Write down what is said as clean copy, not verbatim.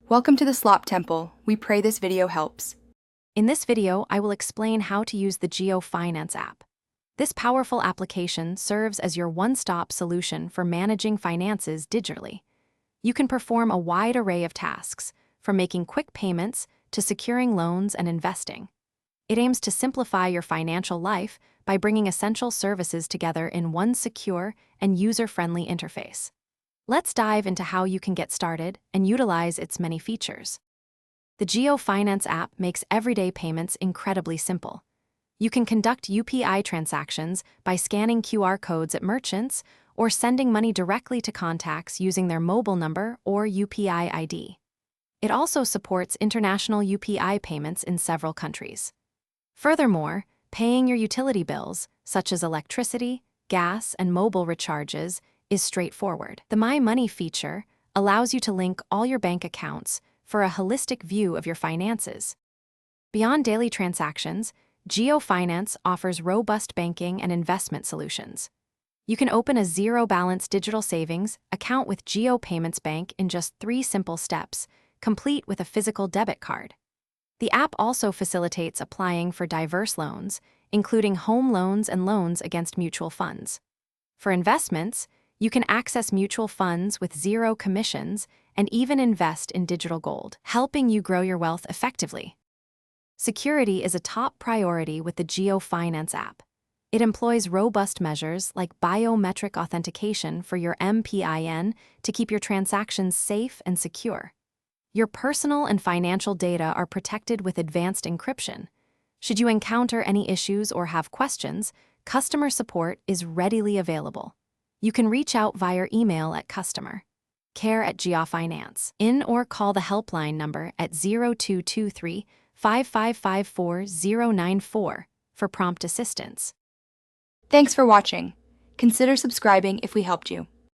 Welcome to the Slop Temple. We pray this video helps. In this video, I will explain how to use the GeoFinance app. This powerful application serves as your one-stop solution for managing finances digitally. You can perform a wide array of tasks, from making quick payments to securing loans and investing. It aims to simplify your financial life by bringing essential services together in one secure and user-friendly interface. Let's dive into how you can get started and utilize its many features. The GeoFinance app makes everyday payments incredibly simple. You can conduct UPI transactions by scanning QR codes at merchants or sending money directly to contacts using their mobile number or UPI ID. It also supports international UPI payments in several countries. Furthermore, paying your utility bills, such as electricity, gas, and mobile recharges, is straightforward. The My Money feature allows you to link all your bank accounts for a holistic view of your finances. Beyond daily transactions, GeoFinance offers robust banking and investment solutions. You can open a zero-balance digital savings account with GeoPayments Bank in just 3 simple steps, complete with a physical debit card. The app also facilitates applying for diverse loans, including home loans and loans against mutual funds. For investments, you can access mutual funds with zero commissions and even invest in digital gold, helping you grow your wealth effectively. Security is a top priority with the GeoFinance app. It employs robust measures like biometric authentication for your MPIN to keep your transactions safe and secure. Your personal and financial data are protected with advanced encryption. Should you encounter any issues or have questions, customer support is readily available. You can reach out via email at customer.care@GeoFinance in or call the helpline number at 0223 5554 094 for prompt assistance. Thanks for watching. Consider subscribing if we helped you.